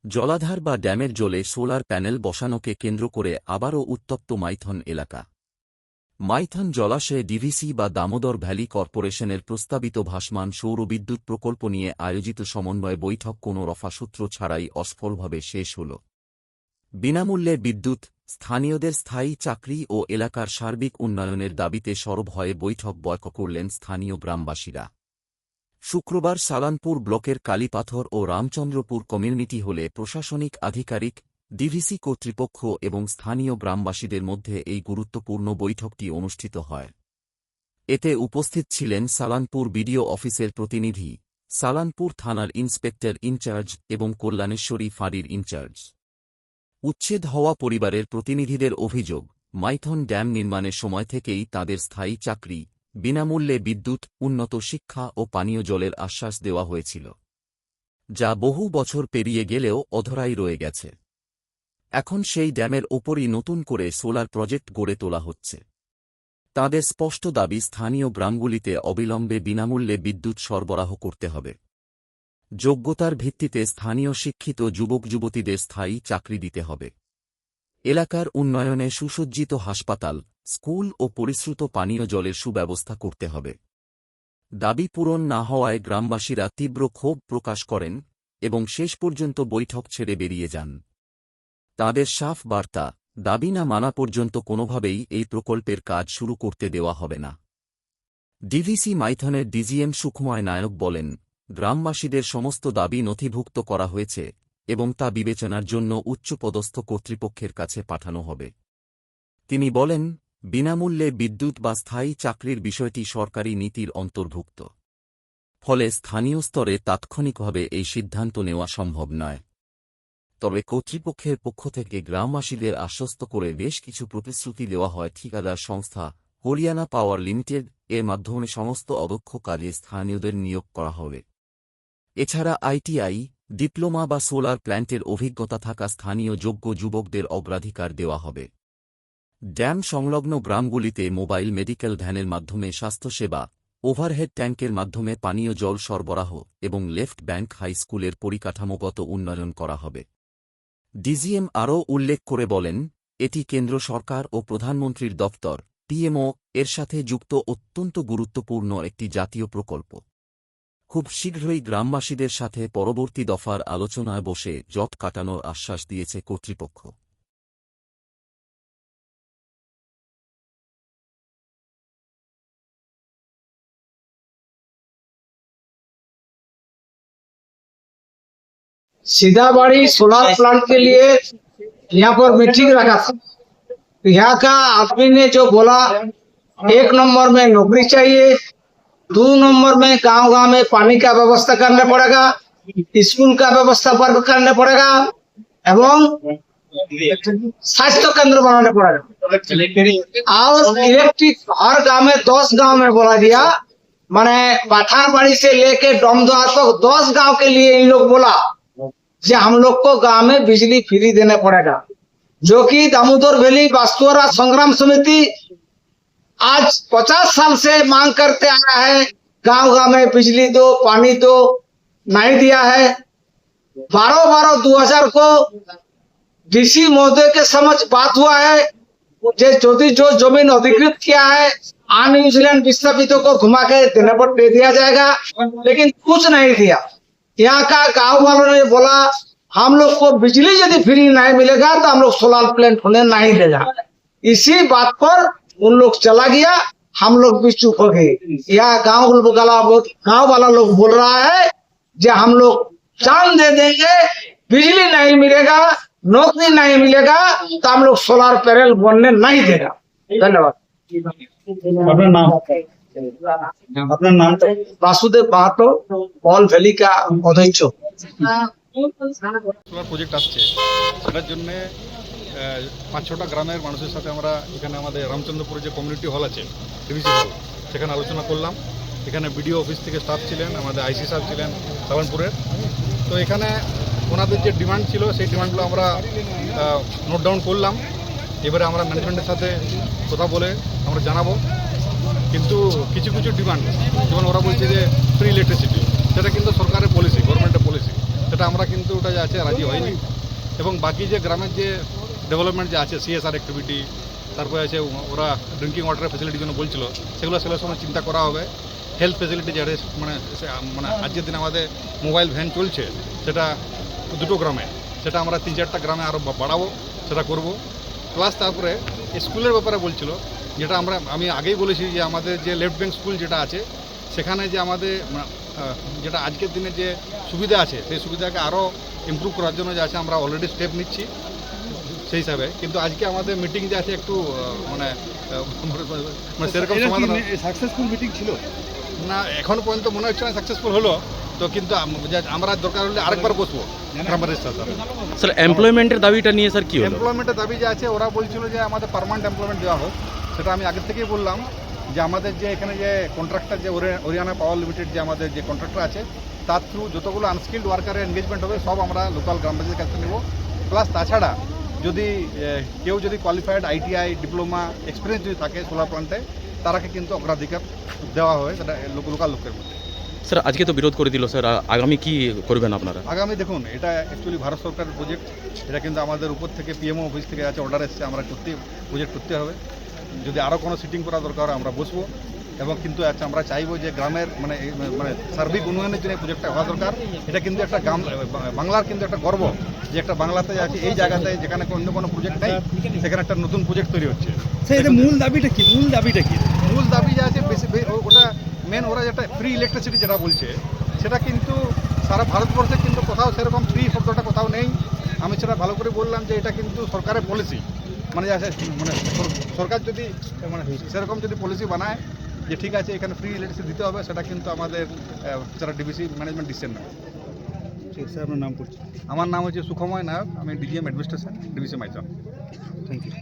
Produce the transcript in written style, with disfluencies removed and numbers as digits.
জলাধার বা ড্যামের জলে সোলার প্যানেল বসানোকে কেন্দ্র করে আবারও উত্তপ্ত মাইথন এলাকা। মাইথন জলাশয়ে ডিভিসি বা দামোদর ভ্যালি কর্পোরেশনের প্রস্তাবিত ভাসমান সৌরবিদ্যুৎ প্রকল্প নিয়ে আয়োজিত সমন্বয় বৈঠক কোনো রফাসূত্র ছাড়াই অসফলভাবে শেষ হল। বিনামূল্যে বিদ্যুৎ, স্থানীয়দের স্থায়ী চাকরি ও এলাকার সার্বিক উন্নয়নের দাবিতে সরব হয়ে বৈঠক বয়কট করলেন স্থানীয় গ্রামবাসীরা। শুক্রবার সালানপুর ব্লকের কালীপাথর ও রামচন্দ্রপুর কমিউনিটি হলে প্রশাসনিক আধিকারিক, ডিভিসি কর্তৃপক্ষ এবং স্থানীয় গ্রামবাসীদের মধ্যে এই গুরুত্বপূর্ণ বৈঠকটি অনুষ্ঠিত হয়। এতে উপস্থিত ছিলেন সালানপুর বিডিও অফিসের প্রতিনিধি, সালানপুর থানার ইন্সপেক্টর ইনচার্জ এবং কল্যাণেশ্বরী ফাঁড়ির ইনচার্জ। উচ্ছেদ হওয়া পরিবারের প্রতিনিধিদের অভিযোগ, মাইথন ড্যাম নির্মাণের সময় থেকেই তাদের স্থায়ী চাকরি, বিনামূল্যে বিদ্যুৎ, উন্নত শিক্ষা ও পানীয় জলের আশ্বাস দেওয়া হয়েছিল, যা বহু বছর পেরিয়ে গেলেও অধরাই রয়ে গেছে। এখন সেই ড্যামের ওপরই নতুন করে সোলার প্রজেক্ট গড়ে তোলা হচ্ছে। তাদের স্পষ্ট দাবি, স্থানীয় গ্রামগুলিতে অবিলম্বে বিনামূল্যে বিদ্যুৎ সরবরাহ করতে হবে। যোগ্যতার ভিত্তিতে স্থানীয় শিক্ষিত যুবক যুবতীদের স্থায়ী চাকরি দিতে হবে। এলাকার উন্নয়নে সুসজ্জিত হাসপাতাল, স্কুল ও পরিশ্রুত পানীয় জলের সুব্যবস্থা করতে হবে। দাবি পূরণ না হওয়ায় গ্রামবাসীরা তীব্র ক্ষোভ প্রকাশ করেন এবং শেষ পর্যন্ত বৈঠক ছেড়ে বেরিয়ে যান। তাদের সাফ বার্তা, দাবি না মানা পর্যন্ত কোনোভাবেই এই প্রকল্পের কাজ শুরু করতে দেওয়া হবে না। ডিভিসি মাইথনের ডিজিএম সুখময় নায়ক বলেন, গ্রামবাসীদের সমস্ত দাবি নথিভুক্ত করা হয়েছে এবং তা বিবেচনার জন্য উচ্চপদস্থ কর্তৃপক্ষের কাছে পাঠানো হবে। তিনি বলেন, বিনামূল্যে বিদ্যুৎ বা স্থায়ী চাকরির বিষয়টি সরকারি নীতির অন্তর্ভুক্ত। ফলে স্থানীয় স্তরে তাৎক্ষণিকভাবে এই সিদ্ধান্ত নেওয়া সম্ভব নয়। তবে কর্তৃপক্ষের পক্ষ থেকে গ্রামবাসীদের আশ্বস্ত করে বেশ কিছু প্রতিশ্রুতি দেওয়া হয়। ঠিকাদার সংস্থা হরিয়ানা পাওয়ার লিমিটেড এর মাধ্যমে সমস্ত অদক্ষ কাজে স্থানীয়দের নিয়োগ করা হবে। এছাড়া আইটিআই, ডিপ্লোমা বা সোলার প্ল্যান্টের অভিজ্ঞতা থাকা স্থানীয় যোগ্য যুবকদের অগ্রাধিকার দেওয়া হবে। ড্যাম সংলগ্ন গ্রামগুলিতে মোবাইল মেডিকেল ভ্যানের মাধ্যমে স্বাস্থ্যসেবা, ওভারহেড ট্যাঙ্কের মাধ্যমে পানীয় জল সরবরাহ এবং লেফট ব্যাংক হাই স্কুলের পরিকাঠামোগত উন্নয়ন করা হবে। ডিজিএম আরও উল্লেখ করে বলেন, এটি কেন্দ্র সরকার ও প্রধানমন্ত্রীর দপ্তর পিএমও এর সাথে যুক্ত অত্যন্ত গুরুত্বপূর্ণ একটি জাতীয় প্রকল্প। খুব শীঘ্রই গ্রামবাসীদের সাথে পরবর্তী দফার আলোচনায় বসে জট কাটানোর আশ্বাস দিয়েছে কর্তৃপক্ষ। सीताबाड़ी सोलर प्लांट के लिए यहाँ पर मीटिंग रखा था। यहाँ का आदमी ने जो बोला, 1 नंबर में नौकरी चाहिए, 2 नंबर में गांव-गांव में पानी का व्यवस्था करना पड़ेगा, स्कूल का व्यवस्था करना पड़ेगा एवं स्वास्थ्य केंद्र बनाना पड़ेगा। और इलेक्ट्रिक हर गांव में 10 गांव में बोला दिया, माने पठानबाड़ी से लेके डोमदुआर तक 10 गांव के लिए इन लोग बोला कि हम लोग को गांव में बिजली फ्री देना पड़ेगा, जो कि दामोदर वैली बास्तुआरा संग्राम समिति आज 50 साल से मांग करते आया है। गांव-गांव में बिजली दो, पानी दो, नहीं दिया है। 12/12/2000 को डीसी महोदय के समझ बात हुआ है, जो जमीन अधिकृत किया है न्यूजीलैंड विस्थापितों को घुमा के देने पर दे दिया जाएगा, लेकिन कुछ नहीं दिया। यहाँ का गांव वालों ने बोला, हम लोग को बिजली यदि फ्री नहीं मिलेगा तो हम लोग सोलर प्लांट होने नहीं देगा। इसी बात पर उन लोग चला गया, हम लोग भी चुप हो गए। यहाँ गांव वाला लोग बोल रहा है कि हम लोग जान दे देंगे, बिजली नहीं मिलेगा, नौकरी नहीं मिलेगा तो हम लोग सोलर पैनल बनने नहीं देगा। धन्यवाद। अपना नाम तो? वासुदेव महतो, ऑल वैली का अध्यक्ष। সোলার প্রজেক্ট আসছে, সেটার জন্য 5-6টা গ্রামের মানুষের সাথে আমরা এখানে আমাদের রামচন্দ্রপুরে যে কমিউনিটি হল আছে, ডিভিসি হল, সেখানে আলোচনা করলাম। এখানে বিডিও অফিস থেকে স্টাফ ছিলেন, আমাদের আইসি সাহেব ছিলেন সালানপুরের। তো এখানে ওনাদের যে ডিমান্ড ছিল সেই ডিমান্ডগুলো আমরা নোট ডাউন করলাম। এবারে আমরা ম্যানেজমেন্টের সাথে কথা বলে আমরা জানাবো। কিন্তু কিছু কিছু ডিমান্ড, যেমন ওরা বলছে যে ফ্রি ইলেকট্রিসিটি, সেটা কিন্তু সরকারের পলিসি, গভর্নমেন্টের পলিসি। সেটা আমরা কিন্তু ওটা যে আছে রাজি হয়নি। এবং বাকি যে গ্রামের যে ডেভেলপমেন্ট যে আছে সিএসআর অ্যাক্টিভিটি, তারপরে আছে ওরা ড্রিঙ্কিং ওয়াটারের ফেসিলিটির জন্য বলছিল, সেগুলো সময় চিন্তা করা হবে। হেলথ ফেসিলিটি যেটা মানে আজকের দিনে আমাদের মোবাইল ভ্যান চলছে, সেটা দুটো গ্রামে, সেটা আমরা 3-4টা গ্রামে আরও বাড়াবো, সেটা করব। প্লাস তারপরে স্কুলের ব্যাপারে বলছিল, যেটা আমি আগেই বলেছি যে আমাদের যে লেফট ব্যাঙ্ক স্কুল যেটা আছে, সেখানে যে আমাদের যেটা আজকের দিনে যে সুবিধা আছে, সেই সুবিধাকে আরও ইমপ্রুভ করার জন্য যে আছে আমরা অলরেডি স্টেপ নিচ্ছি সেই হিসাবে। কিন্তু আজকে আমাদের মিটিং যে আছে একটু মানে সেরকম সমাধান সাকসেসফুল মিটিং ছিল না, এখন পর্যন্ত মনে হচ্ছে না সাকসেসফুল হলো। তো কিন্তু আমরা দরকার হলে আরেকবার বসবো গ্রামের সাথে। স্যার এমপ্লয়মেন্টের দাবিটা নিয়ে স্যার কি হলো? এমপ্লয়মেন্টের দাবি যে আছে, ওরা বলছিল যে আমাদের পার্মানেন্ট এমপ্লয়মেন্ট দেওয়া হোক। সেটা আমি আগের থেকেই বললাম যে আমাদের যে এখানে যে কন্ট্রাক্টর যে হরিয়ানা পাওয়ার লিমিটেড যে আমাদের যে কন্ট্রাক্টর আছে, তার থ্রু যতগুলো আনস্কিল্ড ওয়ার্কারের এনগেজমেন্ট হবে সব আমরা লোকাল গ্রামবাসীদের কাছে নেব। প্লাস তাছাড়া যদি কেউ যদি কোয়ালিফাইড আইটিআই ডিপ্লোমা এক্সপিরিয়েন্স যদি থাকে সোলার প্ল্যান্টে, তারাকে কিন্তু অগ্রাধিকার দেওয়া হয়, সেটা লোকাল লোকের মধ্যে। স্যার আজকে তো বিরোধ করে দিল স্যার, আগামী কি করবেন আপনারা? আগামী দেখুন, এটা অ্যাকচুয়ালি ভারত সরকারের প্রজেক্ট, এটা কিন্তু আমাদের উপর থেকে পিএমও অফিস থেকে আছে অর্ডার এসছে, আমরা প্রজেক্ট করতে হবে। যদি আরও কোনো সিটিং করা দরকার হয় আমরা বসবো। এবং কিন্তু আচ্ছা আমরা চাইবো যে গ্রামের মানে সার্বিক উন্নয়নের জন্য প্রজেক্টটা হওয়া দরকার। এটা কিন্তু একটা বাংলার কিন্তু একটা গর্ব যে একটা বাংলাতে আছে এই জায়গাতে যেখানে অন্য কোনো প্রজেক্ট নেই, সেখানে একটা নতুন প্রজেক্ট তৈরি হচ্ছে। মূল দাবিটা কি? মূল দাবি যে আছে বেশি ওটা মেন, ওরা যেটা ফ্রি ইলেকট্রিসিটি যেটা বলছে, সেটা কিন্তু সারা ভারতবর্ষে কিন্তু কোথাও সেরকম ফ্রি শব্দটা কোথাও নেই। আমি সেটা ভালো করে বললাম যে এটা কিন্তু সরকারের পলিসি, মানে সরকার যদি সেরকম যদি পলিসি বানায় যে ঠিক আছে এখানে ফ্রি ইলেকট্রিসিটি দিতে হবে, সেটা কিন্তু আমাদের যারা ডিবিসি ম্যানেজমেন্ট ডিসিশন নেবে। আপনার নাম করছি। আমার নাম হচ্ছে সুখময় নায়ক, আমি DGM administration DVC Maithon. Thank you.